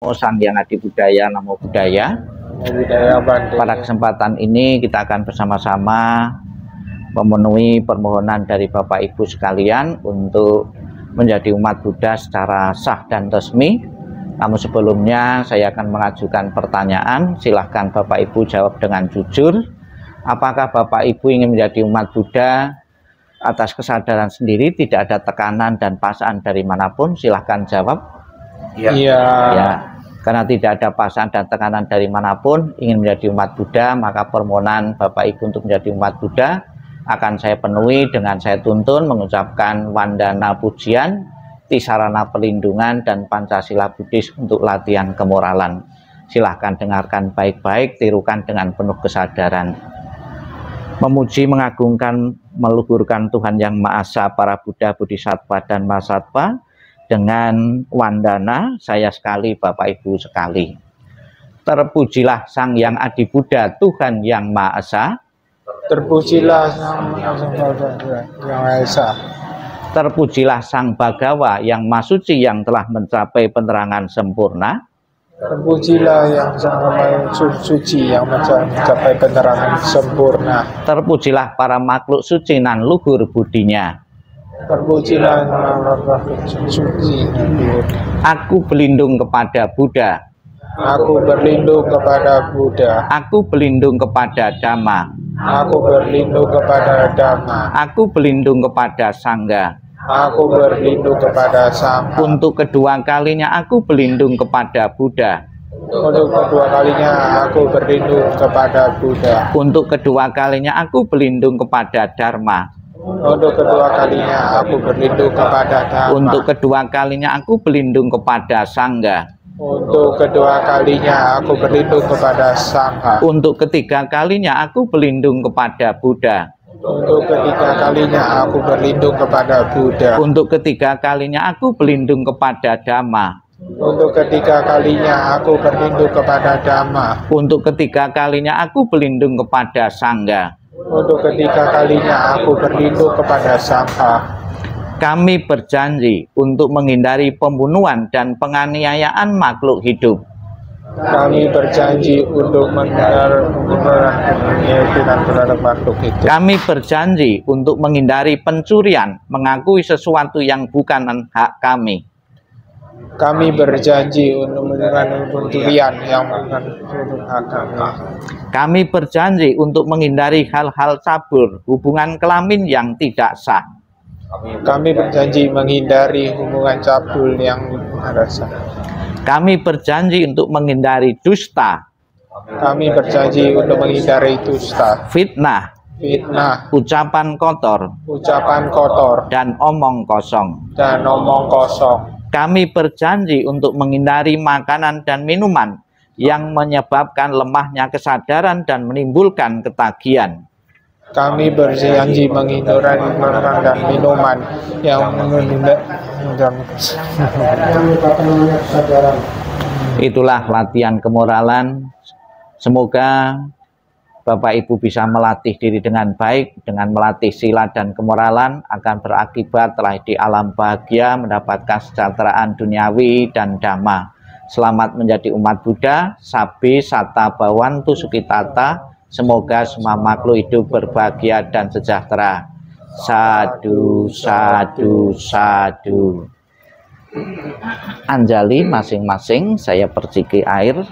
Sang Hyang Adi Budaya, Namo Buddhaya. Pada kesempatan ini kita akan bersama-sama memenuhi permohonan dari Bapak Ibu sekalian untuk menjadi umat Buddha secara sah dan resmi. Namun sebelumnya saya akan mengajukan pertanyaan, silahkan Bapak Ibu jawab dengan jujur. Apakah Bapak Ibu ingin menjadi umat Buddha atas kesadaran sendiri, tidak ada tekanan dan paksaan dari manapun? Silahkan jawab. Iya. Ya, karena tidak ada paksaan dan tekanan dari manapun, ingin menjadi umat Buddha, maka permohonan Bapak Ibu untuk menjadi umat Buddha akan saya penuhi dengan saya tuntun mengucapkan wandana pujian, tisarana perlindungan, dan Pancasila Buddhis untuk latihan kemoralan. Silahkan dengarkan baik-baik, tirukan dengan penuh kesadaran. Memuji, mengagungkan, meluhurkan Tuhan Yang Maha Esa, para Buddha, Bodhisattva, dan Mahasatwa dengan wandana saya sekali, Bapak Ibu sekali. Terpujilah Sang Hyang Adi Buddha, Tuhan Yang Maha Esa. Terpujilah Sang Yang Maha Esa. Terpujilah Sang Bhagawa yang Maha Suci yang telah mencapai penerangan sempurna. Terpujilah yang Sang Maha Suci yang mencapai penerangan sempurna. Terpujilah para makhluk suci nan luhur budinya. Terpujilah suci. Aku berlindung kepada Buddha. Aku berlindung kepada Buddha. Aku berlindung kepada Dhamma. Aku berlindung kepada Dhamma. Aku berlindung kepada Sangha. Aku berlindung kepada Sangha. Untuk kedua kalinya aku berlindung kepada Buddha. Untuk kedua kalinya aku berlindung kepada Buddha. Untuk kedua kalinya aku berlindung kepada Dharma. Untuk kedua kalinya aku berlindung kepada Dhamma. Untuk kedua kalinya aku berlindung kepada Sangha. Untuk kedua kalinya aku berlindung kepada Sangha. Untuk ketiga kalinya aku berlindung kepada Buddha. Untuk ketiga kalinya aku berlindung kepada Buddha. Untuk ketiga kalinya aku berlindung kepada Dhamma. Untuk ketiga kalinya aku berlindung kepada Dhamma. Untuk ketiga kalinya aku berlindung kepada Sangha. Untuk ketiga kalinya aku berlindung kepada Sangha. Kami berjanji untuk menghindari pembunuhan dan penganiayaan makhluk hidup. Kami berjanji untuk menghindari terhadap makhluk hidup. Kami berjanji untuk menghindari pencurian, mengakui sesuatu yang bukan hak kami. Kami berjanji untuk menghindari pencurian yang bukan hak kami. Kami berjanji untuk menghindari hal-hal cabul, hubungan kelamin yang tidak sah. Kami berjanji menghindari hubungan cabul yang tidak sah. Kami berjanji untuk menghindari dusta. Kami berjanji untuk menghindari dusta, Fitnah, ucapan kotor, dan omong kosong. Kami berjanji untuk menghindari makanan dan minuman yang menyebabkan lemahnya kesadaran dan menimbulkan ketagihan. Kami berjanji menghindari makanan dan minuman yang menyebabkan kesadaran. Itulah latihan kemoralan. Semoga Bapak Ibu bisa melatih diri dengan baik, dengan melatih sila dan kemoralan akan berakibat telah di alam bahagia mendapatkan kesejahteraan duniawi dan dhamma. Selamat menjadi umat Buddha. Sabi Sata Bhavantu Sukitata. Semoga semua makhluk hidup berbahagia dan sejahtera. Sadu, sadu, sadu. Anjali masing-masing, saya perciki air.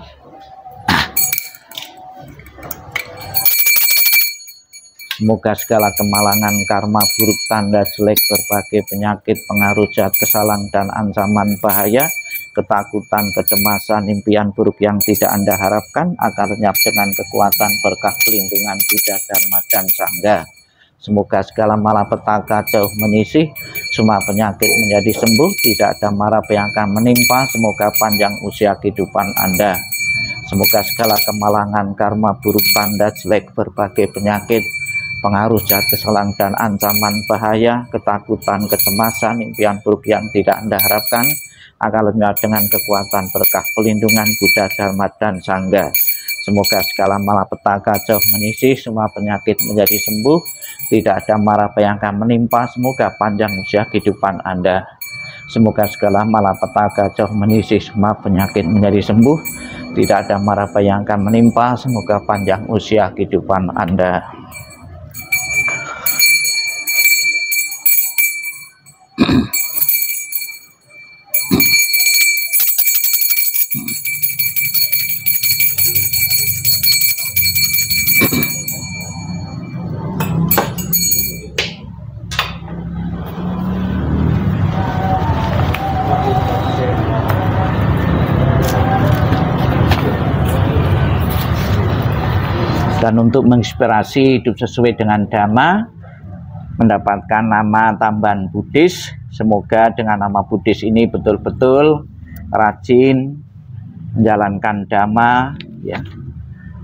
Semoga segala kemalangan, karma buruk, tanda jelek, berbagai penyakit, pengaruh jahat, kesalahan, dan ancaman bahaya, ketakutan, kecemasan, impian buruk yang tidak Anda harapkan akan lenyap dengan kekuatan berkah pelindungan Buddha, Dharma, dan Sangha. Semoga segala malapetaka jauh menyisih, semua penyakit menjadi sembuh, tidak ada mara yang akan menimpa. Semoga panjang usia kehidupan Anda. Semoga segala kemalangan, karma buruk, tanda jelek, berbagai penyakit, pengaruh jahat, kesalahan, dan ancaman bahaya, ketakutan, kecemasan, impian buruk yang tidak Anda harapkan akan lenyap dengan kekuatan berkah pelindungan Buddha, Dharma, dan Sangha. Semoga segala malapetaka jauh menyisih, semua penyakit menjadi sembuh, tidak ada mara yang akan menimpa. Semoga panjang usia kehidupan Anda. Semoga segala malapetaka jauh menyisih, semua penyakit menjadi sembuh, tidak ada mara yang akan menimpa. Semoga panjang usia kehidupan Anda. Dan untuk menginspirasi hidup sesuai dengan Dhamma, mendapatkan nama tambahan Buddhis. Semoga dengan nama Buddhis ini betul-betul rajin menjalankan Dhamma ya,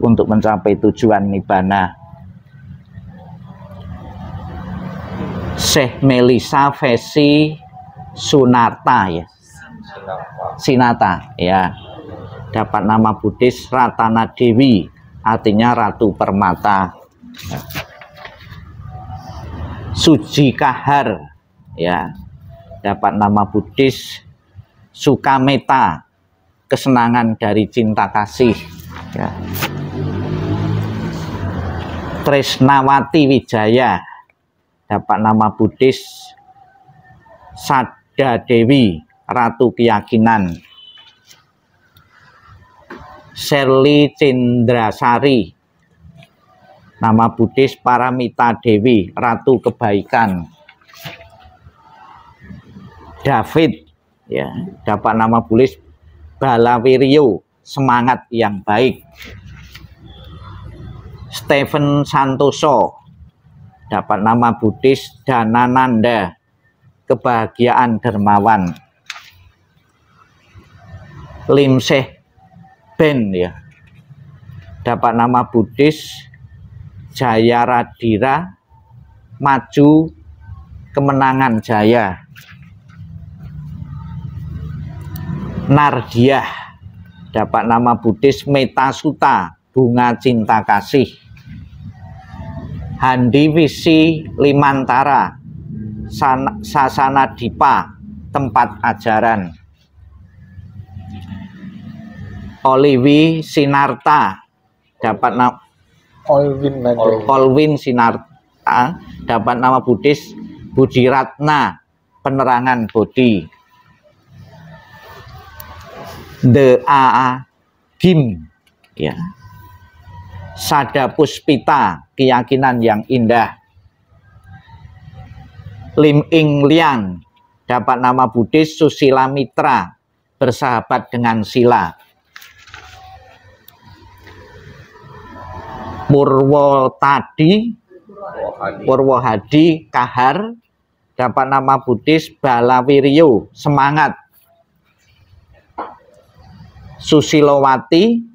untuk mencapai tujuan Nibbana. Syekh Melisa Vesi Sunarta ya, Sinata ya, dapat nama Buddhis Ratana Dewi, artinya Ratu Permata. Suji Kahar ya, dapat nama Buddhis Sukameta, kesenangan dari cinta kasih ya. Tresnawati Wijaya, dapat nama Buddhis Sada Dewi, Ratu Keyakinan. Sherly Cindrasari, nama Buddhis Paramita Dewi, Ratu Kebaikan. David ya, dapat nama Buddhis Balawiryo, semangat yang baik. Stephen Santoso, dapat nama Buddhis Dhanananda, kebahagiaan dermawan. Lim Seh Ben ya, dapat nama Buddhis Jaya Radira, maju kemenangan jaya. Nardiah, dapat nama Buddhis Metasuta, bunga cinta kasih. Handi Visi Limantara, Sasana Dipa, tempat ajaran. Oliwi Sinarta, dapat nama Olwin Sinarta, dapat nama Buddhis Budiratna, penerangan bodi. The A Gim ya, Sada Puspita, keyakinan yang indah. Lim Ing Liang, dapat nama Buddhis Susila Mitra, bersahabat dengan sila. Purwohadi Kahar, dapat nama Buddhis Balawiryo, semangat. Susilowati,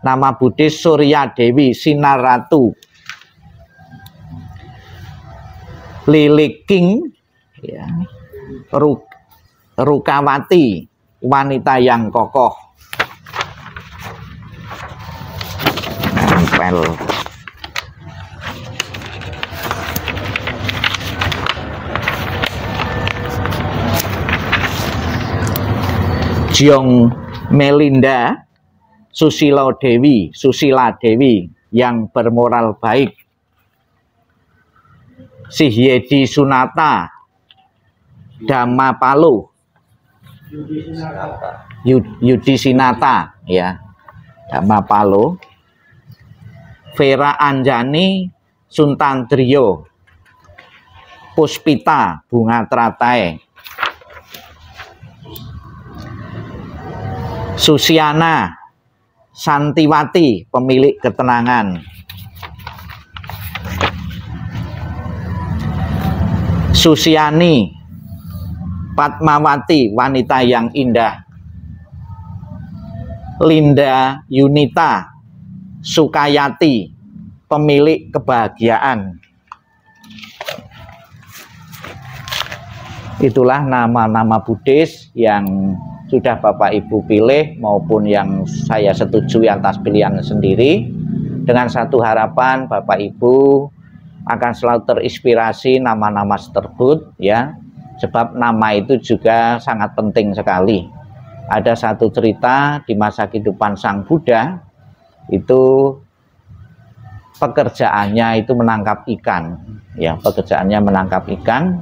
nama Buddhis Surya Dewi, sinar ratu. Liliking ya, Rukawati, wanita yang kokoh. Nempel. Jiong Melinda Susila Dewi yang bermoral baik. Sihyedi Sunata Dhamma Palo, Yudi Sinata ya, Dhamma Palo. Vera Anjani Suntandrio, Puspita, bunga teratai. Susiana Santiwati, pemilik ketenangan. Susiani Padmawati, wanita yang indah. Linda Yunita Sukayati, pemilik kebahagiaan. Itulah nama-nama Buddhis yang sudah Bapak Ibu pilih maupun yang saya setujui atas pilihan sendiri, dengan satu harapan Bapak Ibu akan selalu terinspirasi nama-nama tersebut ya, sebab nama itu juga sangat penting sekali. Ada satu cerita di masa kehidupan Sang Buddha, itu pekerjaannya itu menangkap ikan, ya, pekerjaannya menangkap ikan.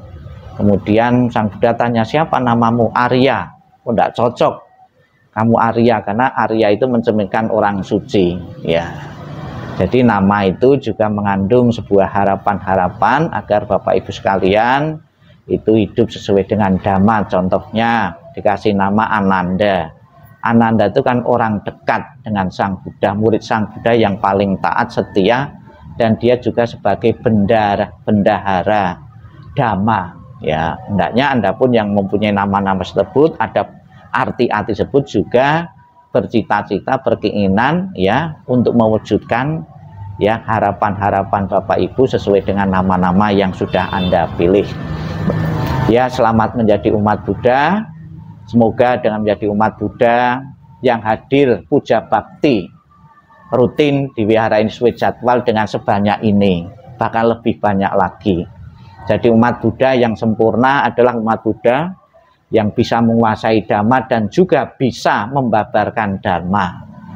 Kemudian Sang Buddha tanya, siapa namamu? Arya. Oh, tidak cocok kamu Arya, karena Arya itu mencerminkan orang suci, ya. Jadi nama itu juga mengandung sebuah harapan-harapan agar Bapak Ibu sekalian itu hidup sesuai dengan Dhamma. Contohnya dikasih nama Ananda. Ananda itu kan orang dekat dengan Sang Buddha, murid Sang Buddha yang paling taat, setia, dan dia juga sebagai bendahara Dhamma. Ya, hendaknya Anda pun yang mempunyai nama-nama tersebut, ada arti-arti tersebut juga bercita-cita, berkeinginan, ya, untuk mewujudkan, ya, harapan-harapan Bapak Ibu sesuai dengan nama-nama yang sudah Anda pilih. Ya, selamat menjadi umat Buddha. Semoga dengan menjadi umat Buddha yang hadir puja bakti rutin di wihara ini sesuai jadwal dengan sebanyak ini, bahkan lebih banyak lagi. Jadi umat Buddha yang sempurna adalah umat Buddha yang bisa menguasai Dhamma dan juga bisa membabarkan Dhamma.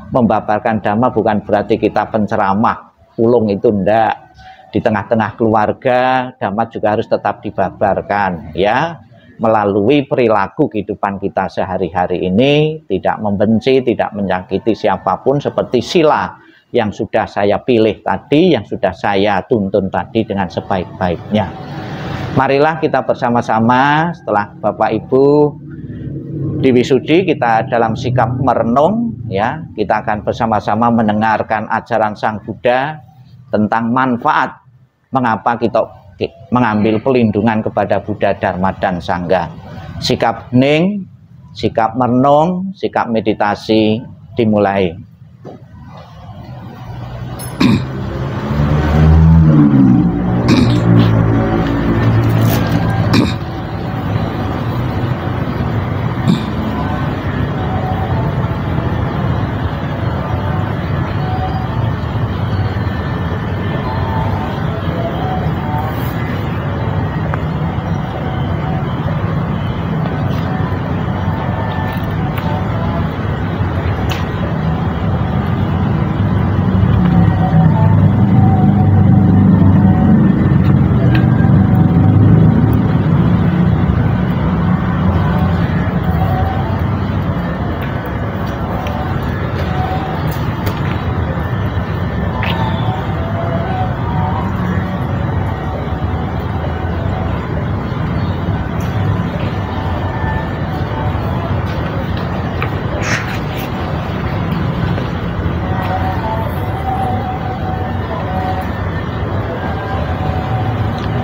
Membabarkan Dhamma bukan berarti kita penceramah, ulung itu enggak. Di tengah-tengah keluarga, Dhamma juga harus tetap dibabarkan, ya. Melalui perilaku kehidupan kita sehari-hari ini, tidak membenci, tidak menyakiti siapapun, seperti sila yang sudah saya pilih tadi, yang sudah saya tuntun tadi dengan sebaik-baiknya. Marilah kita bersama-sama setelah Bapak Ibu diwisudi, kita dalam sikap merenung, ya, kita akan bersama-sama mendengarkan ajaran Sang Buddha tentang manfaat mengapa kita mengambil pelindungan kepada Buddha, Dharma, dan Sangha. Sikap hening, sikap merenung, sikap meditasi dimulai.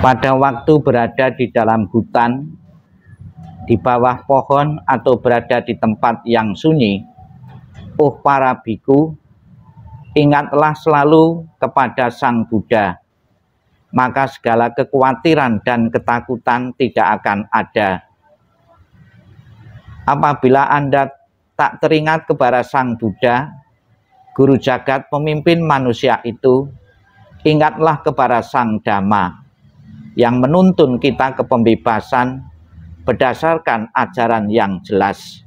Pada waktu berada di dalam hutan, di bawah pohon, atau berada di tempat yang sunyi, oh para biku, ingatlah selalu kepada Sang Buddha, maka segala kekhawatiran dan ketakutan tidak akan ada. Apabila Anda tak teringat kepada Sang Buddha, Guru Jagat, pemimpin manusia itu, ingatlah kepada Sang Dhamma, yang menuntun kita ke pembebasan berdasarkan ajaran yang jelas.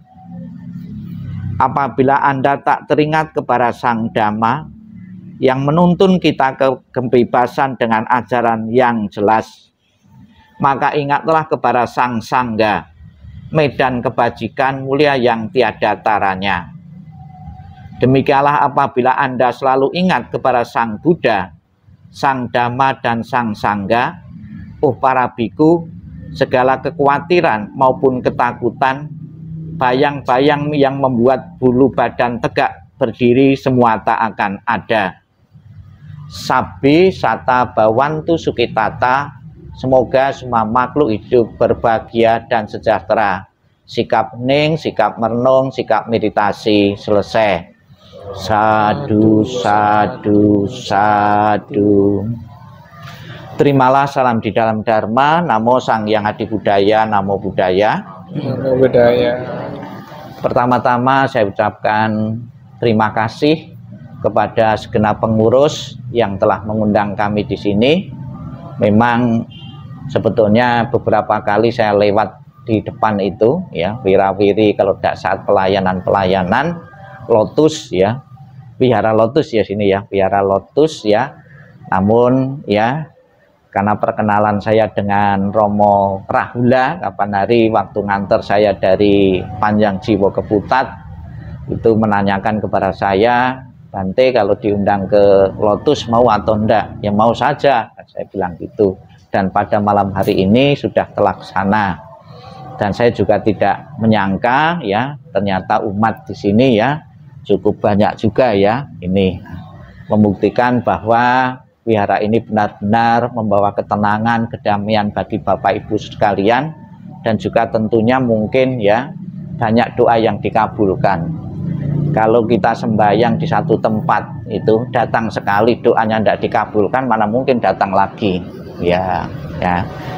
Apabila Anda tak teringat kepada Sang Dhamma, yang menuntun kita ke kebebasan dengan ajaran yang jelas, maka ingatlah kepada Sang Sangha, medan kebajikan mulia yang tiada taranya. Demikianlah apabila Anda selalu ingat kepada Sang Buddha, Sang Dhamma, dan Sang Sangha, oh para biku, segala kekhawatiran maupun ketakutan, bayang-bayang yang membuat bulu badan tegak berdiri, semua tak akan ada. Sabbi sata bawantu sukitata, semoga semua makhluk hidup berbahagia dan sejahtera. Sikap hening, sikap merenung, sikap meditasi selesai. Sadu, sadu, sadu. Terimalah salam di dalam Dharma. Namo Sang Hyang Adi Budaya, Namo Buddhaya. Namo Buddhaya. Pertama-tama saya ucapkan terima kasih kepada segenap pengurus yang telah mengundang kami di sini. Memang Sebetulnya beberapa kali saya lewat di depan itu ya, wirawiri kalau tidak saat pelayanan lotus ya, wihara lotus ya sini ya, wihara lotus ya. Namun ya, karena perkenalan saya dengan Romo Rahula kapan hari waktu nganter saya dari Panjang Jiwo ke Putat, itu menanyakan kepada saya, Bante kalau diundang ke Lotus mau atau enggak? Ya mau saja, saya bilang gitu. Dan pada malam hari ini sudah terlaksana. Dan saya juga tidak menyangka ya, ternyata umat di sini ya cukup banyak juga ya. Ini membuktikan bahwa wihara ini benar-benar membawa ketenangan, kedamaian bagi Bapak Ibu sekalian, dan juga tentunya mungkin ya banyak doa yang dikabulkan. Kalau kita sembahyang di satu tempat itu datang sekali doanya tidak dikabulkan, mana mungkin datang lagi ya,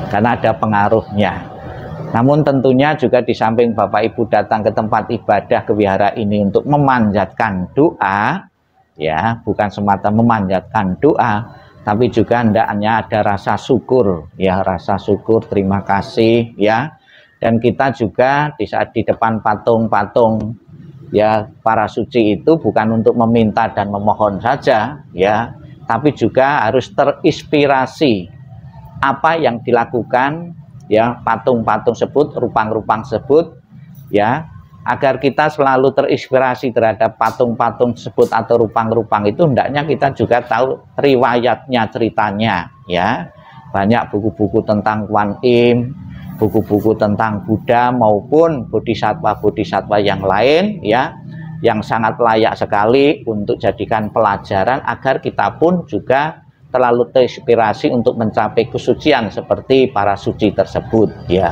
karena ada pengaruhnya. Namun tentunya juga di samping Bapak Ibu datang ke tempat ibadah ke wihara ini untuk memanjatkan doa ya, bukan semata memanjatkan doa, tapi juga hendaknya ada rasa syukur ya, rasa syukur, terima kasih ya. Dan kita juga di saat di depan patung-patung ya para suci itu bukan untuk meminta dan memohon saja ya, tapi juga harus terinspirasi apa yang dilakukan ya patung-patung sebut, rupang-rupang sebut ya, agar kita selalu terinspirasi terhadap patung-patung tersebut atau rupang-rupang itu. Hendaknya kita juga tahu riwayatnya, ceritanya ya. Banyak buku-buku tentang Kuan Im, buku-buku tentang Buddha maupun bodhisattva-bodhisattva yang lain ya, yang sangat layak sekali untuk jadikan pelajaran agar kita pun juga terlalu terinspirasi untuk mencapai kesucian seperti para suci tersebut ya.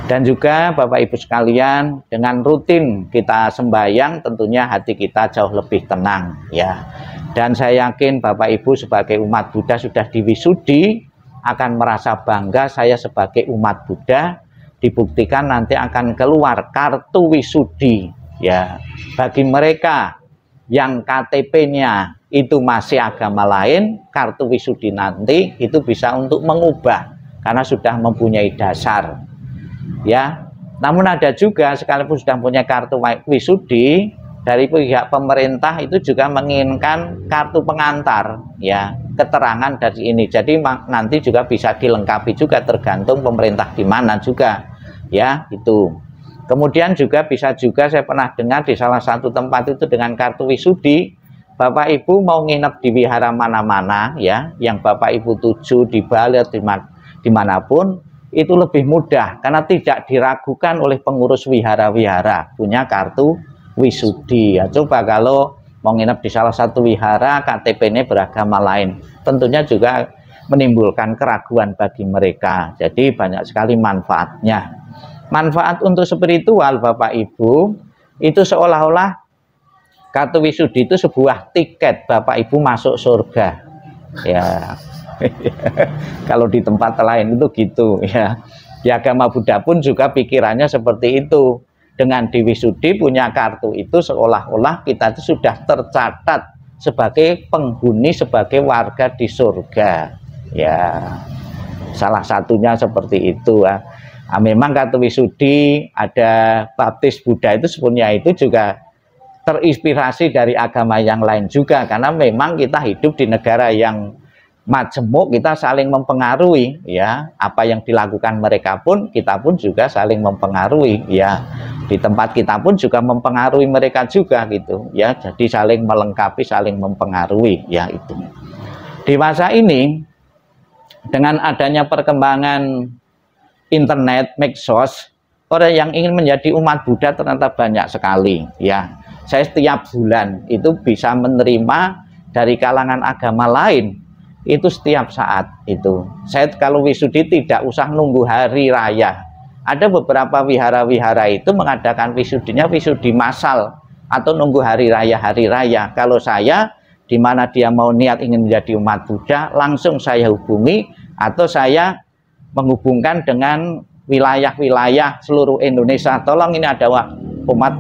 Dan juga Bapak Ibu sekalian, dengan rutin kita sembahyang tentunya hati kita jauh lebih tenang ya. Dan saya yakin Bapak Ibu sebagai umat Buddha sudah diwisudi, akan merasa bangga saya sebagai umat Buddha. Dibuktikan nanti akan keluar kartu wisudi ya. Bagi mereka yang KTP-nya itu masih agama lain, kartu wisudi nanti itu bisa untuk mengubah karena sudah mempunyai dasar ya. Namun ada juga sekalipun sudah punya kartu wisudi, dari pihak pemerintah itu juga menginginkan kartu pengantar ya, keterangan dari ini. Jadi nanti juga bisa dilengkapi juga, tergantung pemerintah di mana juga ya itu. Kemudian juga bisa juga saya pernah dengar di salah satu tempat itu dengan kartu wisudi, Bapak Ibu mau nginep di wihara mana-mana ya, yang Bapak Ibu tuju di Bali atau dimanapun, itu lebih mudah karena tidak diragukan oleh pengurus wihara-wihara punya kartu wisudi ya. Coba kalau mau nginep di salah satu wihara KTP-nya beragama lain, tentunya juga menimbulkan keraguan bagi mereka. Jadi banyak sekali manfaatnya. Manfaat untuk spiritual Bapak Ibu itu seolah-olah kartu wisudi itu sebuah tiket Bapak Ibu masuk surga ya. Kalau di tempat lain itu gitu ya. Di agama Buddha pun juga pikirannya seperti itu. Dengan diwisudi punya kartu itu seolah-olah kita itu sudah tercatat sebagai penghuni, sebagai warga di surga ya. Salah satunya seperti itu ya. Nah, memang kartu wisudi ada baptis Buddha itu sebenarnya itu juga terinspirasi dari agama yang lain juga, karena memang kita hidup di negara yang majemuk, kita saling mempengaruhi ya. Apa yang dilakukan mereka pun kita pun juga saling mempengaruhi ya. Di tempat kita pun juga mempengaruhi mereka juga gitu ya. Jadi saling melengkapi, saling mempengaruhi ya itu. Di masa ini dengan adanya perkembangan internet, medsos, orang yang ingin menjadi umat Buddha ternyata banyak sekali ya. Saya setiap bulan itu bisa menerima dari kalangan agama lain itu setiap saat itu. Saya kalau wisudi tidak usah nunggu hari raya. Ada beberapa wihara-wihara itu mengadakan wisudinya wisudi massal atau nunggu hari raya. Kalau saya di mana dia mau niat ingin menjadi umat Buddha, langsung saya hubungi atau saya menghubungkan dengan wilayah-wilayah seluruh Indonesia. Tolong ini ada umat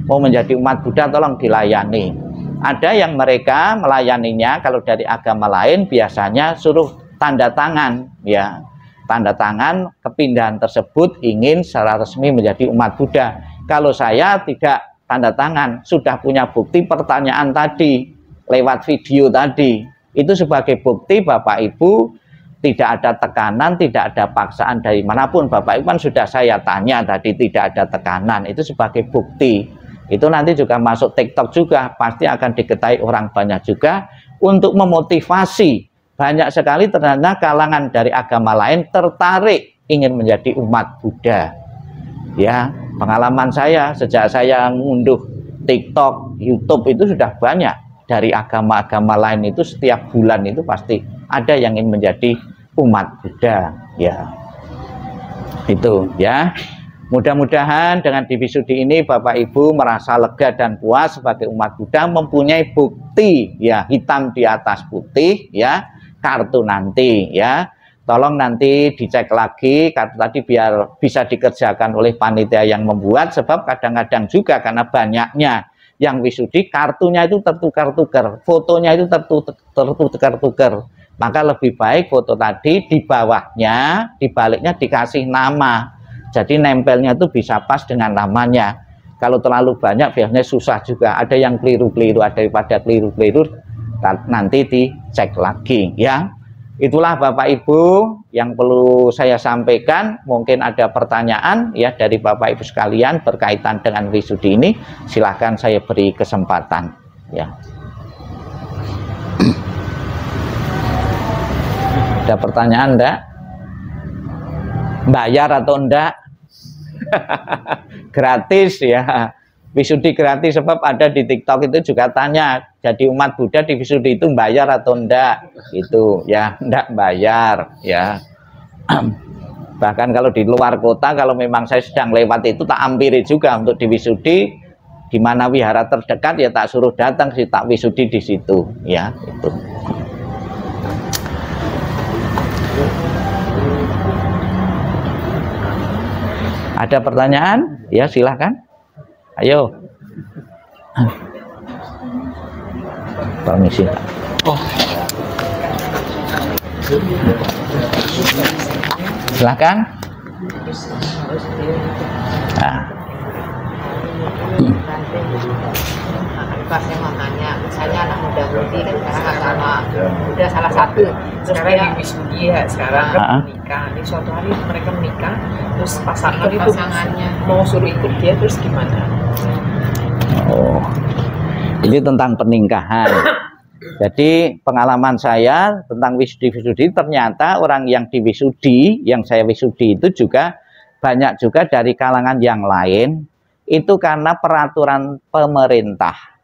mau menjadi umat Buddha, tolong dilayani. Ada yang mereka melayaninya kalau dari agama lain biasanya suruh tanda tangan ya. tanda tangan kepindahan tersebut ingin secara resmi menjadi umat Buddha. Kalau saya tidak tanda tangan, sudah punya bukti pertanyaan tadi lewat video tadi, itu sebagai bukti Bapak Ibu tidak ada tekanan, tidak ada paksaan dari manapun. Bapak Ibu kan sudah saya tanya tadi, tidak ada tekanan, itu sebagai bukti. Itu nanti juga masuk TikTok juga, pasti akan diketahui orang banyak juga, untuk memotivasi. Banyak sekali ternyata kalangan dari agama lain tertarik ingin menjadi umat Buddha. Ya, pengalaman saya sejak saya ngunduh TikTok, YouTube itu sudah banyak dari agama-agama lain, itu setiap bulan itu pasti ada yang ingin menjadi umat Buddha. Ya, itu ya. Mudah-mudahan dengan Divisudi ini Bapak Ibu merasa lega dan puas sebagai umat Buddha, mempunyai bukti ya, hitam di atas putih ya, kartu nanti ya. Tolong nanti dicek lagi kartu tadi biar bisa dikerjakan oleh panitia yang membuat, sebab kadang-kadang juga karena banyaknya yang wisudi kartunya itu tertukar-tukar, fotonya itu tertukar-tukar. Maka lebih baik foto tadi di bawahnya, di baliknya dikasih nama. Jadi nempelnya itu bisa pas dengan namanya. Kalau terlalu banyak biasanya susah juga. Ada yang keliru-keliru, ada daripada keliru-keliru nanti dicek lagi ya. Itulah Bapak Ibu yang perlu saya sampaikan. Mungkin ada pertanyaan ya dari Bapak Ibu sekalian berkaitan dengan wisudi ini. Silahkan saya beri kesempatan ya. Ada pertanyaan enggak? Bayar atau enggak? Gratis ya, wisudi gratis, sebab ada di TikTok itu juga tanya, jadi umat Buddha di wisudi itu bayar atau enggak, itu ya enggak bayar ya. Bahkan kalau di luar kota, kalau memang saya sedang lewat itu tak hampiri juga untuk di wisudi, di mana wihara terdekat ya tak suruh datang sih, tak wisudi di situ ya itu. Ada pertanyaan? Ya silahkan. Ayo. Permisi. Oh. Silahkan. Nah. Saya mau tanya, misalnya anak muda-mudi kan sekarang agama udah salah satu, terus sekarang di wisudi ya, sekarang menikah, di suatu hari mereka menikah, terus pasangannya mau suruh ikut dia, terus gimana? Oh, ini tentang pernikahan. Jadi pengalaman saya tentang wisudi ternyata orang yang di wisudi, yang saya wisudi itu juga banyak juga dari kalangan yang lain, itu karena peraturan pemerintah.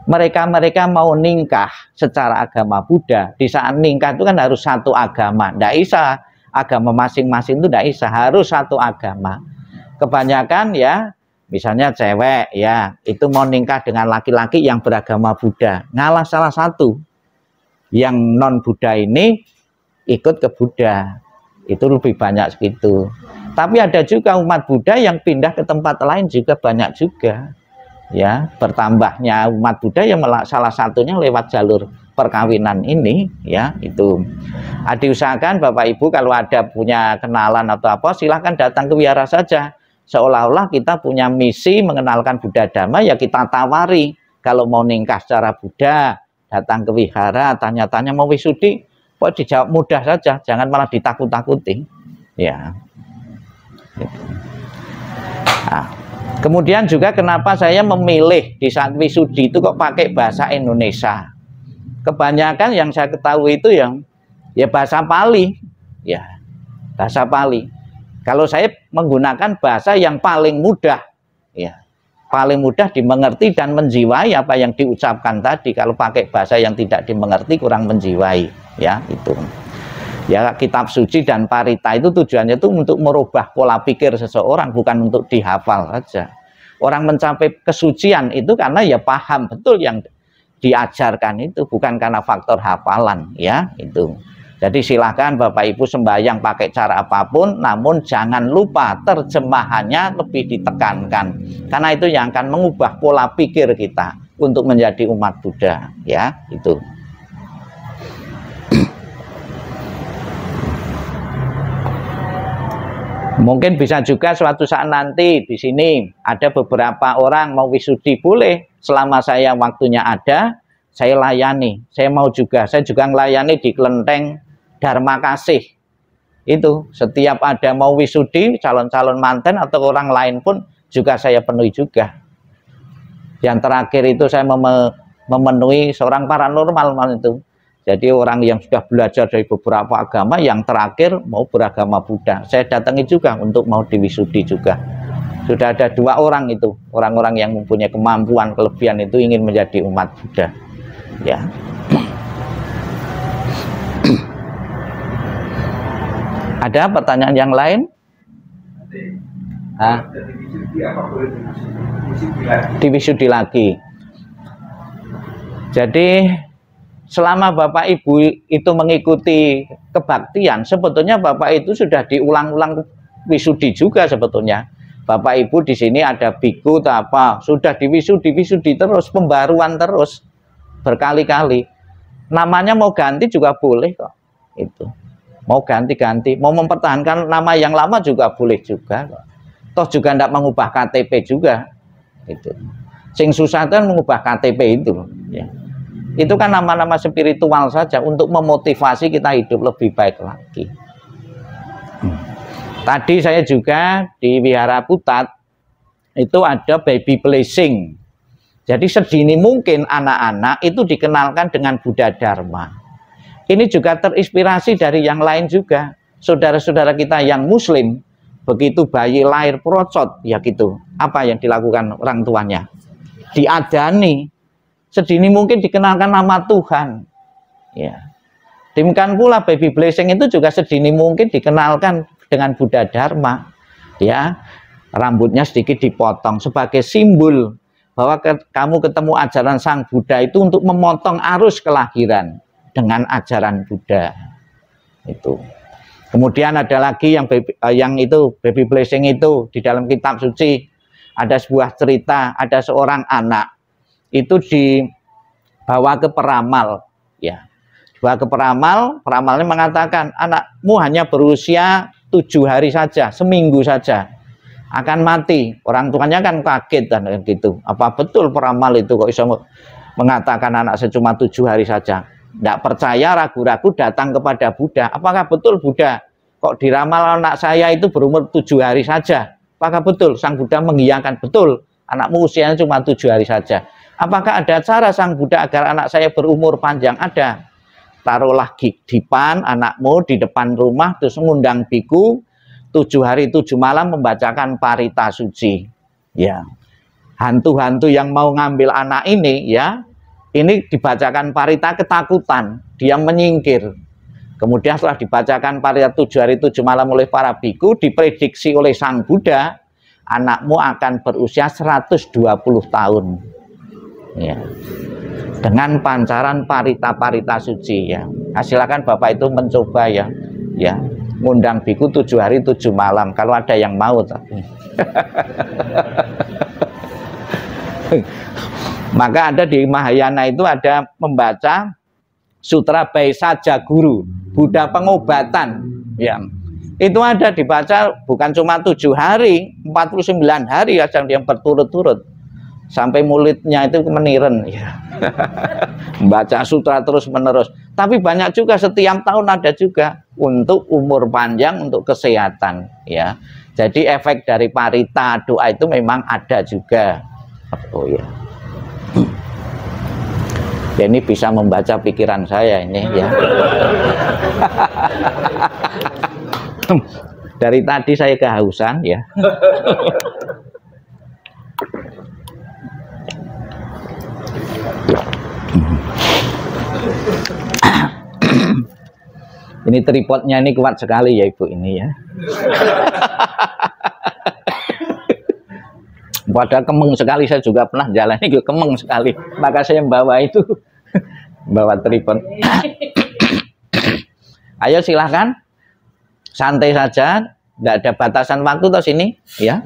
Mereka mau nikah secara agama Buddha. Di saat nikah itu kan harus satu agama. Tidak bisa agama masing-masing, itu tidak bisa, harus satu agama. Kebanyakan ya, misalnya cewek ya, itu mau nikah dengan laki-laki yang beragama Buddha. Ngalah salah satu. Yang non Buddha ini ikut ke Buddha. Itu lebih banyak segitu. Tapi ada juga umat Buddha yang pindah ke tempat lain juga banyak juga. Ya, bertambahnya umat Buddha yang salah satunya lewat jalur perkawinan ini ya, itu. Diusahakan Bapak Ibu kalau ada punya kenalan atau apa, silahkan datang ke wihara saja. Seolah-olah kita punya misi mengenalkan Buddha Dhamma, ya kita tawari. Kalau mau nikah secara Buddha, datang ke wihara, tanya-tanya mau wisudi, kok dijawab mudah saja, jangan malah ditakut-takuti. Ya. Nah, kemudian juga kenapa saya memilih di saat wisudi itu kok pakai bahasa Indonesia. Kebanyakan yang saya ketahui itu yang ya bahasa Pali. Ya, bahasa Pali. Kalau saya menggunakan bahasa yang paling mudah, ya, paling mudah dimengerti dan menjiwai apa yang diucapkan tadi. Kalau pakai bahasa yang tidak dimengerti kurang menjiwai, ya itu. Ya, kitab suci dan parita itu tujuannya itu untuk merubah pola pikir seseorang, bukan untuk dihafal saja. Orang mencapai kesucian itu karena ya paham betul yang diajarkan itu, bukan karena faktor hafalan, ya itu. Jadi silakan Bapak Ibu sembahyang pakai cara apapun, namun jangan lupa terjemahannya lebih ditekankan, karena itu yang akan mengubah pola pikir kita untuk menjadi umat Buddha, ya itu. Mungkin bisa juga suatu saat nanti di sini ada beberapa orang mau wisudi, boleh. Selama saya waktunya ada, saya layani. Saya mau juga, saya juga melayani di Kelenteng Dharma Kasih. Itu setiap ada mau wisudi, calon-calon manten atau orang lain pun juga saya penuhi juga. Yang terakhir itu saya memenuhi seorang paranormal itu. Jadi orang yang sudah belajar dari beberapa agama, yang terakhir mau beragama Buddha. Saya datangi juga untuk mau diwisudi juga. Sudah ada 2 orang itu, orang-orang yang mempunyai kemampuan, kelebihan itu ingin menjadi umat Buddha. Ya. Ada pertanyaan yang lain? Diwisudi lagi. Jadi selama Bapak Ibu itu mengikuti kebaktian, sebetulnya Bapak itu sudah diulang-ulang wisudi juga sebetulnya. Bapak Ibu di sini ada biku atau apa, sudah diwisudi terus, pembaruan terus berkali-kali. Namanya mau ganti juga boleh kok. Itu. Mau ganti-ganti, mau mempertahankan nama yang lama juga boleh juga kok. Toh juga tidak mengubah KTP juga. Itu. Sing susah kan mengubah KTP itu, ya. Itu kan nama-nama spiritual saja untuk memotivasi kita hidup lebih baik lagi. Tadi saya juga di Wihara Putat itu ada baby blessing. Jadi sedini mungkin anak-anak itu dikenalkan dengan Buddha Dharma. Ini juga terinspirasi dari yang lain juga. Saudara-saudara kita yang Muslim, begitu bayi lahir procot, ya gitu. Apa yang dilakukan orang tuanya? Diadani. Sedini mungkin dikenalkan nama Tuhan. Ya. Demikian pula baby blessing itu juga sedini mungkin dikenalkan dengan Buddha Dharma. Ya. Rambutnya sedikit dipotong sebagai simbol bahwa kamu ketemu ajaran Sang Buddha itu untuk memotong arus kelahiran dengan ajaran Buddha. Itu. Kemudian ada lagi yang baby blessing itu di dalam kitab suci ada sebuah cerita, ada seorang anak itu dibawa ke peramal, ya. Dibawa ke peramal, peramalnya mengatakan anakmu hanya berusia 7 hari saja, seminggu saja akan mati. Orang tuanya kan kaget dan gitu. Apa betul peramal itu kok bisa mengatakan anak saya cuma 7 hari saja? Tidak percaya, ragu-ragu datang kepada Buddha. Apakah betul Buddha? Kok diramal anak saya itu berumur 7 hari saja? Apakah betul? Sang Buddha mengiyakan, betul. Anakmu usianya cuma 7 hari saja. Apakah ada cara Sang Buddha agar anak saya berumur panjang? Ada. Taruhlah dipan anakmu di depan rumah, terus mengundang biku 7 hari 7 malam membacakan parita suci. Ya. Hantu-hantu yang mau ngambil anak ini, ya, ini dibacakan parita ketakutan, dia menyingkir. Kemudian setelah dibacakan parita 7 hari 7 malam oleh para biku, diprediksi oleh Sang Buddha, anakmu akan berusia 120 tahun. Ya. Dengan pancaran parita-parita suci, ya. Silakan Bapak itu mencoba, ya. Ya, ngundang biku 7 hari 7 malam kalau ada yang mau tapi. Maka ada di Mahayana itu ada membaca Sutra Baisaja Guru, Buddha pengobatan, ya. Itu ada dibaca bukan cuma 7 hari, 49 hari yang berturut-turut. Sampai mulutnya itu meniren, ya. Membaca sutra terus menerus. Tapi banyak juga setiap tahun ada juga untuk umur panjang, untuk kesehatan, ya. Jadi efek dari parita doa itu memang ada juga. Oh ya. Ya, ini bisa membaca pikiran saya ini, ya. Dari tadi saya kehausan, ya. Ini tripodnya ini kuat sekali ya Ibu ini, ya. Padahal kemeng sekali, saya juga pernah jalan ini kemeng sekali. Maka saya membawa itu, bawa tripod. Ayo silahkan, santai saja, tidak ada batasan waktu toh sini, ya.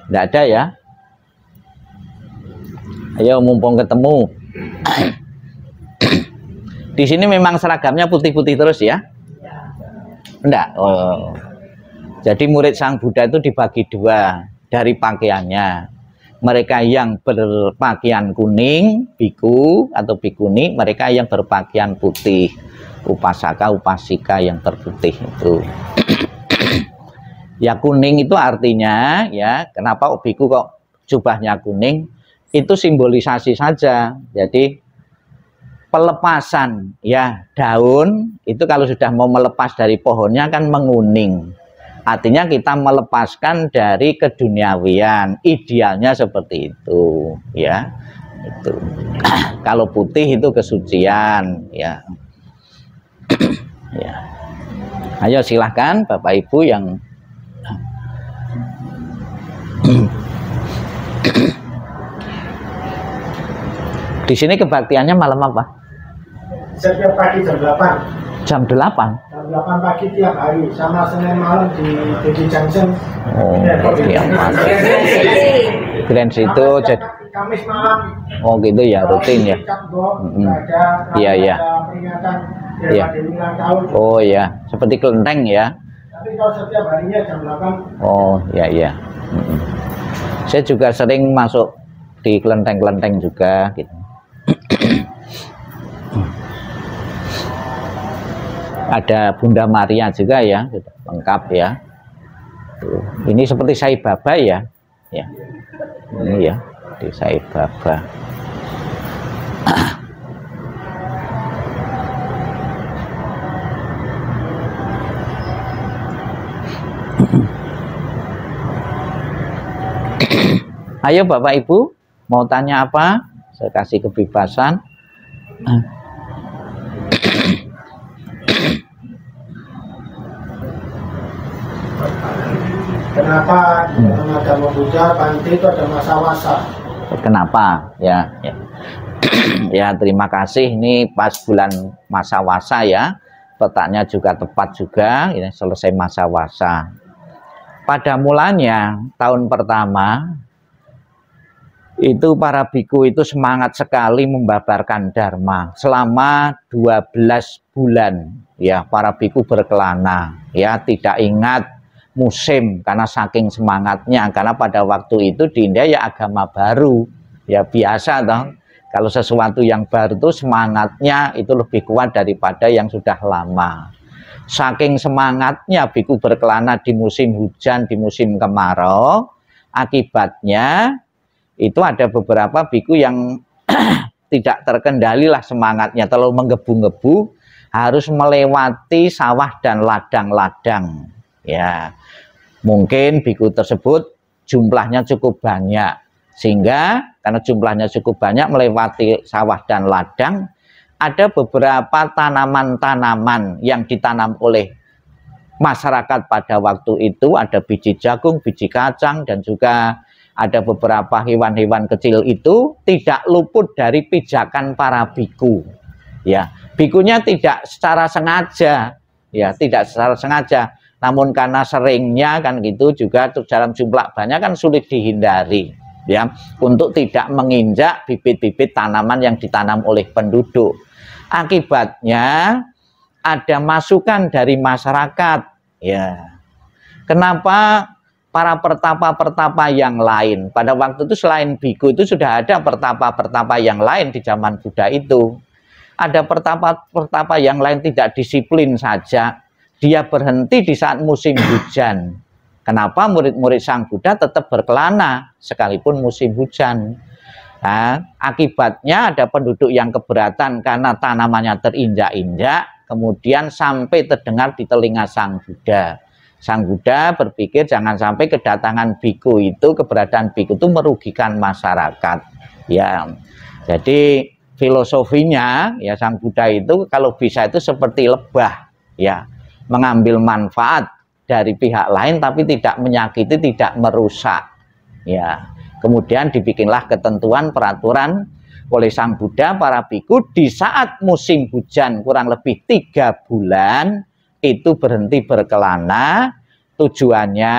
Tidak ada, ya. Ayo mumpung ketemu. Di sini memang seragamnya putih-putih terus, ya. Enggak. Oh. Jadi murid Sang Buddha itu dibagi dua dari pakaiannya. Mereka yang berpakaian kuning, biku atau bikuni, mereka yang berpakaian putih, upasaka, upasika yang berputih itu. Ya kuning itu artinya ya, kenapa biku kok jubahnya kuning? Itu simbolisasi saja. Jadi pelepasan ya daun itu kalau sudah mau melepas dari pohonnya kan menguning. Artinya kita melepaskan dari keduniawian, idealnya seperti itu ya. Itu. Kalau putih itu kesucian ya. Ya. Ayo silahkan Bapak Ibu yang di sini kebaktiannya malam apa? Setiap pagi jam 8. Jam 8? Jam 8 pagi tiap hari, sama Senin malam di Junction. Oh, tiap pagi. Grand itu jadi Kamis malam. oh gitu ya, rutin ya. Iya iya. Iya. Oh ya, seperti kelenteng ya. Tapi kalau setiap harinya jam 8. Oh iya iya. Saya juga sering masuk di kelenteng-kelenteng juga gitu. Ada Bunda Maria juga ya, gitu. Lengkap ya. Tuh. Ini seperti Sai Baba ya. Ya. Ini ya, di Sai Baba. Ayo Bapak Ibu, mau tanya apa? Saya kasih kebebasan. Kenapa dalam agama Buddha Bante itu ada masa wasa? Kenapa? Ya, ya. Ya terima kasih. Ini pas bulan masa wasa ya. Letaknya juga tepat juga. Ini selesai masa wasa. Pada mulanya tahun pertama itu para biku itu semangat sekali membabarkan dharma selama 12 bulan ya. Para biku berkelana ya, tidak ingat musim karena saking semangatnya, karena pada waktu itu di India ya agama baru ya, biasa toh kalau sesuatu yang baru itu semangatnya itu lebih kuat daripada yang sudah lama. Saking semangatnya biku berkelana di musim hujan, di musim kemarau, akibatnya itu ada beberapa biku yang tidak terkendali lah semangatnya, terlalu menggebu-gebu, harus melewati sawah dan ladang-ladang ya. Mungkin biku tersebut jumlahnya cukup banyak, sehingga karena jumlahnya cukup banyak melewati sawah dan ladang, ada beberapa tanaman-tanaman yang ditanam oleh masyarakat pada waktu itu. Ada biji jagung, biji kacang, dan juga ada beberapa hewan-hewan kecil itu tidak luput dari pijakan para biku ya. Bikunya tidak secara sengaja ya, tidak secara sengaja, namun karena seringnya kan gitu juga dalam jumlah banyak kan sulit dihindari ya, untuk tidak menginjak bibit-bibit tanaman yang ditanam oleh penduduk. Akibatnya ada masukan dari masyarakat ya. Kenapa para pertapa-pertapa yang lain pada waktu itu selain biku itu sudah ada pertapa-pertapa yang lain di zaman Buddha itu. Ada pertapa-pertapa yang lain tidak disiplin saja, dia berhenti di saat musim hujan. Kenapa murid-murid Sang Buddha tetap berkelana sekalipun musim hujan? Nah, akibatnya ada penduduk yang keberatan karena tanamannya terinjak-injak, kemudian sampai terdengar di telinga Sang Buddha. Sang Buddha berpikir jangan sampai kedatangan biku itu, keberadaan biku itu merugikan masyarakat. Ya, jadi filosofinya ya Sang Buddha itu kalau bisa itu seperti lebah, ya, mengambil manfaat dari pihak lain tapi tidak menyakiti, tidak merusak. Ya, kemudian dibikinlah ketentuan peraturan oleh Sang Buddha, para biku di saat musim hujan kurang lebih 3 bulan itu berhenti berkelana, tujuannya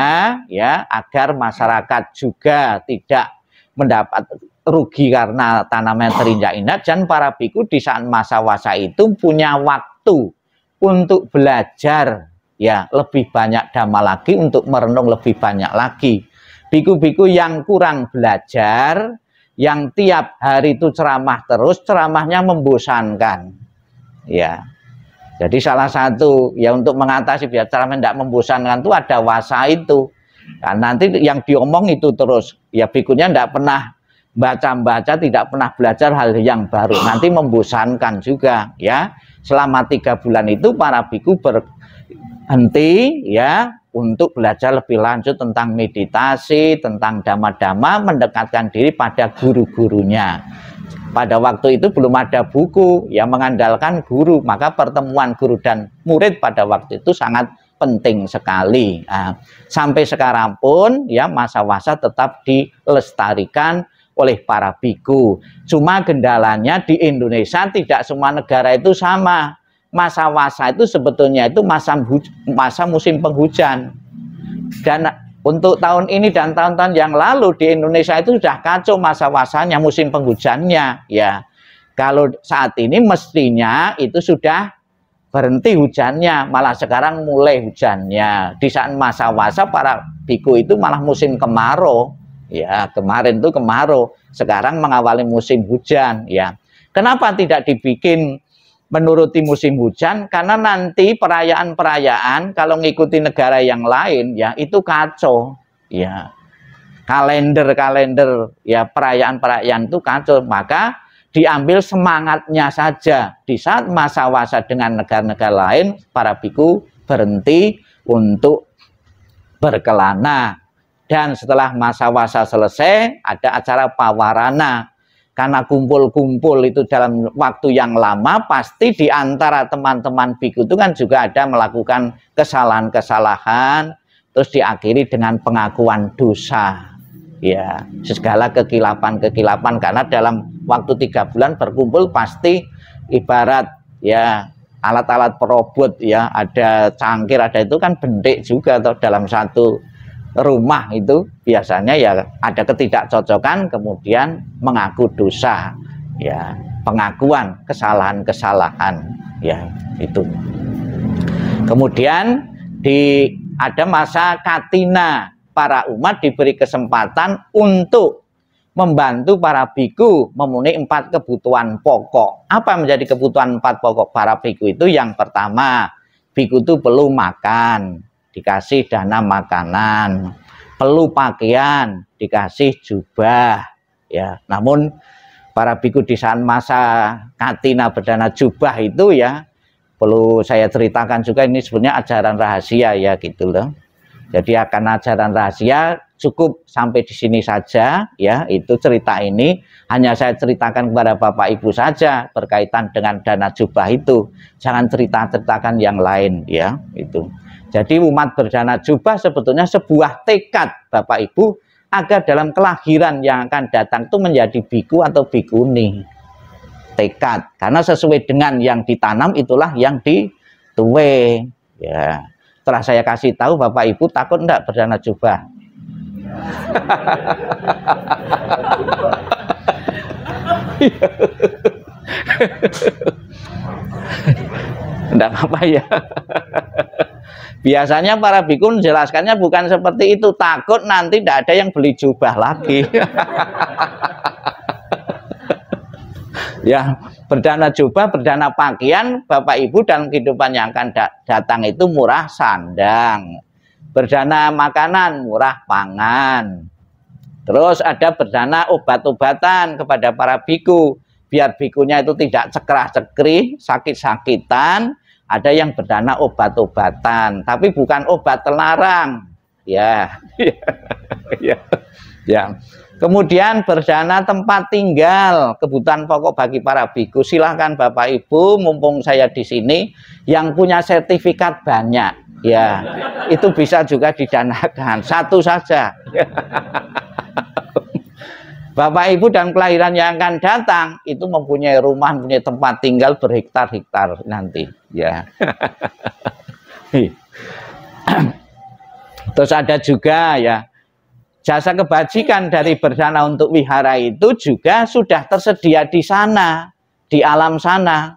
ya agar masyarakat juga tidak mendapat rugi karena tanaman terinjak-injak, dan para biku di saat masa wasa itu punya waktu untuk belajar ya lebih banyak dhamma lagi untuk merenung lebih banyak lagi. Biku-biku yang kurang belajar, yang tiap hari itu ceramah terus, ceramahnya membosankan. Ya. Jadi salah satu ya untuk mengatasi biar ceramah tidak membosankan itu ada wasa itu. Nah, nanti yang diomong itu terus, ya bikunya tidak pernah baca-baca, tidak pernah belajar hal yang baru, nanti membosankan juga ya. Selama 3 bulan itu para biku berhenti ya untuk belajar lebih lanjut tentang meditasi, tentang dhamma-dhamma, mendekatkan diri pada guru-gurunya. Pada waktu itu belum ada buku yang mengandalkan guru, maka pertemuan guru dan murid pada waktu itu sangat penting sekali. Nah, sampai sekarang pun ya masa wasa tetap dilestarikan oleh para biku. Cuma kendalanya di Indonesia tidak semua negara itu sama. Masa wasa itu sebetulnya itu masa musim penghujan. Dan untuk tahun ini dan tahun-tahun yang lalu di Indonesia itu sudah kacau masa wasanya, musim penghujannya ya. Kalau saat ini mestinya itu sudah berhenti hujannya, malah sekarang mulai hujannya. Di saat masa wasa para biku itu malah musim kemarau. Ya, kemarin itu kemarau, sekarang mengawali musim hujan ya. Kenapa tidak dibikin menuruti musim hujan? Karena nanti perayaan-perayaan kalau ngikuti negara yang lain ya itu kacau ya. Kalender ya perayaan-perayaan itu kacau, maka diambil semangatnya saja. Di saat masa wasa dengan negara-negara lain, para biku berhenti untuk berkelana. Dan setelah masa wasa selesai, ada acara pawarana. Karena kumpul-kumpul itu dalam waktu yang lama, pasti di antara teman-teman biku itu kan juga ada melakukan kesalahan-kesalahan, terus diakhiri dengan pengakuan dosa. Ya, segala kekilapan-kekilapan, karena dalam waktu 3 bulan berkumpul pasti ibarat ya alat-alat perobot ya, ada cangkir, ada itu kan bentik juga atau dalam satu rumah itu biasanya ya ada ketidakcocokan, kemudian mengaku dosa ya, pengakuan kesalahan-kesalahan ya itu. Kemudian ada masa katina, para umat diberi kesempatan untuk membantu para biku memenuhi 4 kebutuhan pokok. Apa menjadi kebutuhan 4 pokok para biku itu? Yang pertama, biku itu perlu makan, dikasih dana makanan, perlu pakaian, dikasih jubah ya. Namun para biku di saat masa katina berdana jubah itu ya, perlu saya ceritakan juga, ini sebenarnya ajaran rahasia ya gitu loh. Jadi akan ajaran rahasia cukup sampai di sini saja ya, itu cerita ini hanya saya ceritakan kepada Bapak Ibu saja berkaitan dengan dana jubah itu. Jangan ceritakan yang lain ya itu. Jadi umat berdana jubah sebetulnya sebuah tekad Bapak Ibu agar dalam kelahiran yang akan datang itu menjadi biku atau bikuni. Tekad, karena sesuai dengan yang ditanam itulah yang dituai ya. Setelah saya kasih tahu, Bapak Ibu takut enggak berdana jubah? Enggak apa-apa ya. Biasanya para biku menjelaskannya bukan seperti itu, takut nanti tidak ada yang beli jubah lagi. Ya, berdana jubah, berdana pakaian, Bapak Ibu dalam kehidupan yang akan datang itu murah sandang, berdana makanan, murah pangan. Terus ada berdana obat-obatan kepada para biku, biar bikunya itu tidak cekrah-cekrih, sakit-sakitan. Ada yang berdana obat-obatan, tapi bukan obat terlarang. Ya, ya, ya. Kemudian berdana tempat tinggal, kebutuhan pokok bagi para biku. Silahkan Bapak Ibu, mumpung saya di sini, yang punya sertifikat banyak, ya itu bisa juga didanakan, 1 saja. Bapak Ibu dan kelahiran yang akan datang itu mempunyai rumah, mempunyai tempat tinggal berhektar-hektar nanti, ya. Terus ada juga ya, jasa kebajikan dari berdana untuk wihara itu juga sudah tersedia di sana, di alam sana.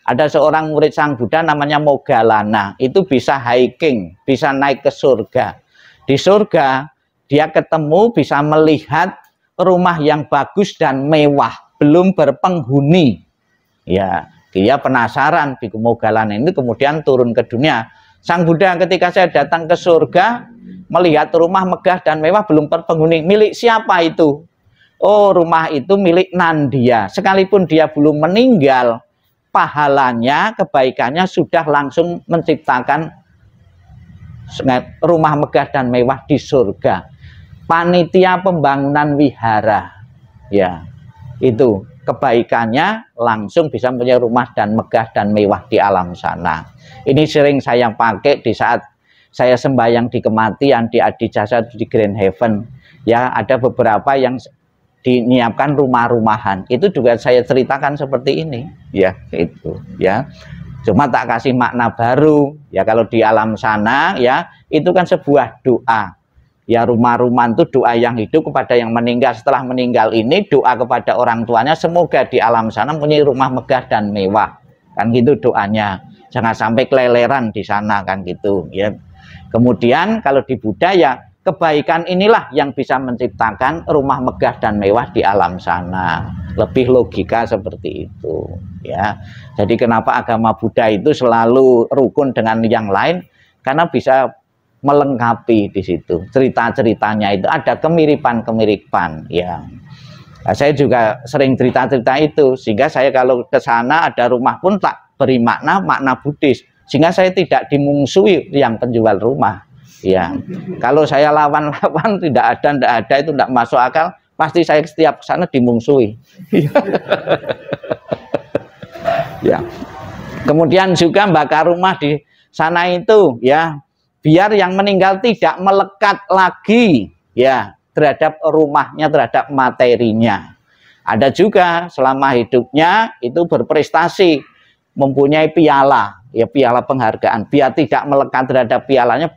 Ada seorang murid Sang Buddha namanya Moggallana, itu bisa hiking, bisa naik ke surga. Di surga dia ketemu, bisa melihat rumah yang bagus dan mewah, belum berpenghuni. Ya, dia penasaran, Biku Moggallana ini kemudian turun ke dunia. Sang Buddha, ketika saya datang ke surga, melihat rumah megah dan mewah belum berpenghuni, milik siapa itu? Oh, rumah itu milik Nandia. Sekalipun dia belum meninggal, pahalanya, kebaikannya sudah langsung menciptakan rumah megah dan mewah di surga. Panitia pembangunan wihara, ya, itu kebaikannya langsung bisa punya rumah dan megah dan mewah di alam sana. Ini sering saya pakai di saat saya sembahyang di kematian, di Adijasa, di Grand Heaven. Ya, ada beberapa yang dinyiapkan rumah-rumahan, itu juga saya ceritakan seperti ini, ya, itu, ya. Cuma tak kasih makna baru, ya. Kalau di alam sana, ya, itu kan sebuah doa, ya. Rumah-rumahan itu doa yang hidup kepada yang meninggal. Setelah meninggal ini doa kepada orang tuanya, semoga di alam sana punya rumah megah dan mewah, kan gitu doanya. Jangan sampai keleleran di sana, kan gitu, ya. Kemudian kalau di Buddha, ya, kebaikan inilah yang bisa menciptakan rumah megah dan mewah di alam sana. Lebih logika seperti itu, ya. Jadi kenapa agama Buddha itu selalu rukun dengan yang lain? Karena bisa melengkapi di situ. Cerita-ceritanya itu ada kemiripan-kemiripan, ya. Nah, saya juga sering cerita-cerita itu, sehingga saya kalau ke sana ada rumah pun tak beri makna Buddhis, sehingga saya tidak dimungsuhi yang penjual rumah. Ya, kalau saya lawan-lawan tidak ada itu tidak masuk akal, pasti saya setiap sana dimungsuhi. Ya. Kemudian juga bakar rumah di sana itu, ya, biar yang meninggal tidak melekat lagi, ya, terhadap rumahnya, terhadap materinya. Ada juga selama hidupnya itu berprestasi, mempunyai piala, ya, piala penghargaan, biar tidak melekat terhadap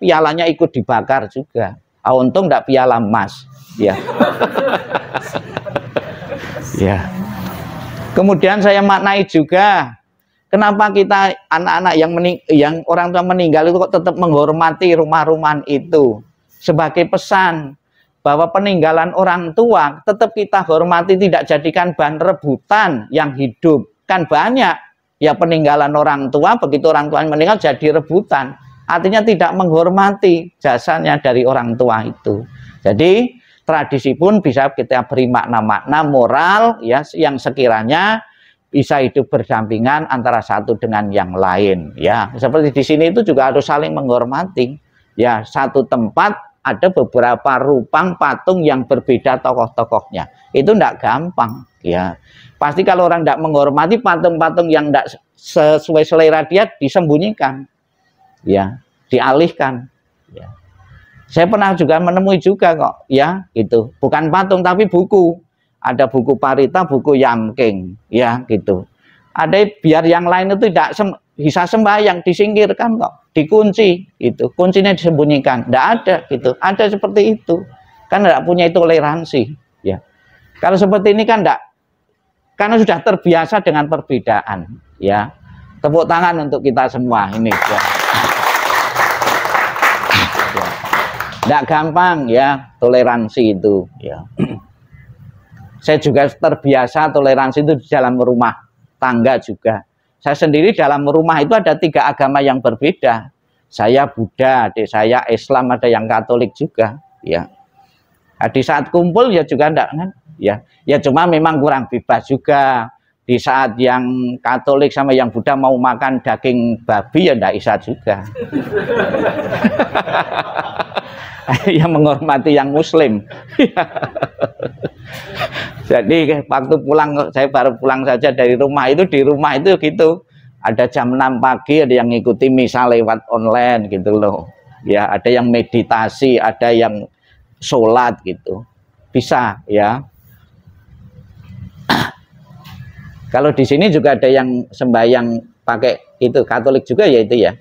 pialanya ikut dibakar juga. Untung enggak piala emas, ya. Ya. Kemudian saya maknai juga, kenapa kita anak-anak yang orang tua meninggal itu kok tetap menghormati rumah-rumahan itu, sebagai pesan bahwa peninggalan orang tua tetap kita hormati, tidak jadikan bahan rebutan yang hidup. Kan banyak, ya, peninggalan orang tua, begitu orang tua meninggal jadi rebutan, artinya tidak menghormati jasanya dari orang tua itu. Jadi tradisi pun bisa kita beri makna-makna moral, ya, yang sekiranya bisa hidup berdampingan antara satu dengan yang lain, ya. Seperti di sini itu juga harus saling menghormati, ya. Satu tempat ada beberapa rupang patung yang berbeda tokoh-tokohnya, itu tidak gampang, ya. Pasti kalau orang tidak menghormati, patung-patung yang tidak sesuai selera dia disembunyikan, ya, dialihkan, ya. Saya pernah juga menemui juga kok, ya, gitu, bukan patung tapi buku. Ada buku Parita, buku Yamking, ya, gitu. Ada biar yang lain itu tidak bisa sembahyang, disingkirkan kok, dikunci, itu kuncinya disembunyikan, tidak ada, gitu. Ada seperti itu, kan tidak punya toleransi, ya. Kalau seperti ini kan tidak, karena sudah terbiasa dengan perbedaan, ya. Tepuk tangan untuk kita semua ini, ya. Tidak gampang, ya, toleransi itu, ya. Saya juga terbiasa toleransi itu di dalam rumah tangga juga. Saya sendiri dalam rumah itu ada 3 agama yang berbeda. Saya Buddha, adik saya Islam, ada yang Katolik juga, ya. Nah, di saat kumpul ya juga enggak, kan? Ya, ya, cuma memang kurang bebas juga. Di saat yang Katolik sama yang Buddha mau makan daging babi ya enggak bisa juga. Yang menghormati yang Muslim. Jadi waktu pulang, saya baru pulang saja dari rumah itu, di rumah itu gitu, ada jam 6 pagi ada yang ngikuti misa lewat online gitu loh, ya, ada yang meditasi, ada yang sholat gitu, bisa, ya. Kalau di sini juga ada yang sembahyang pakai itu Katolik juga, ya, itu, ya,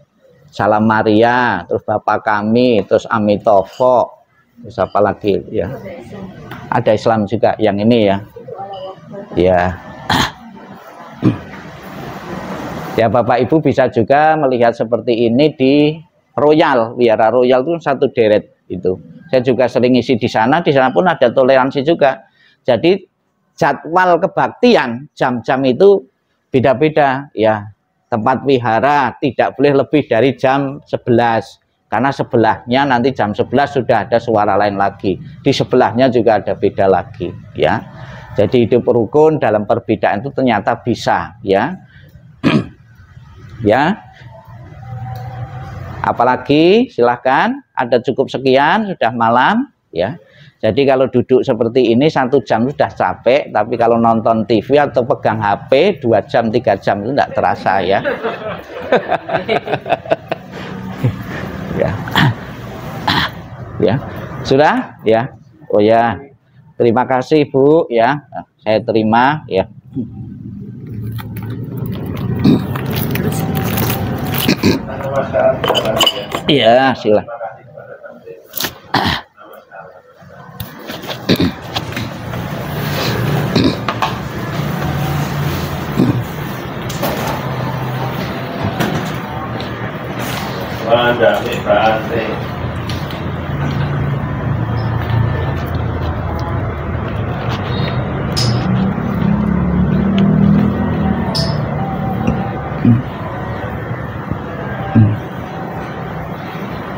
Salam Maria, terus Bapa Kami, terus Amitofo, terus apa lagi, ya. Ada Islam juga yang ini, ya. Ya. Ya, Bapak Ibu bisa juga melihat seperti ini di Royal, Wihara Royal itu satu deret itu. Saya juga sering isi di sana pun ada toleransi juga. Jadi jadwal kebaktian jam-jam itu beda-beda ya. Tempat wihara tidak boleh lebih dari jam 11 karena sebelahnya nanti jam 11 sudah ada suara lain lagi. Di sebelahnya juga ada beda lagi ya. Jadi hidup rukun dalam perbedaan itu ternyata bisa ya. Ya. Apalagi silahkan, ada cukup sekian, sudah malam ya. Jadi kalau duduk seperti ini 1 jam sudah capek, tapi kalau nonton TV atau pegang HP 2 jam 3 jam itu tidak terasa ya. Ya. Ya. Sudah ya. Oh ya. Terima kasih Bu ya. Saya terima ya. Iya, silakan.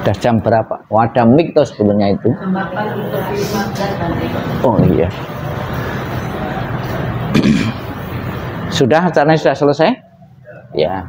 Udah jam berapa? Oh, ada mic tuh sebelumnya itu. Oh iya. Sudah acaranya sudah selesai? Ya.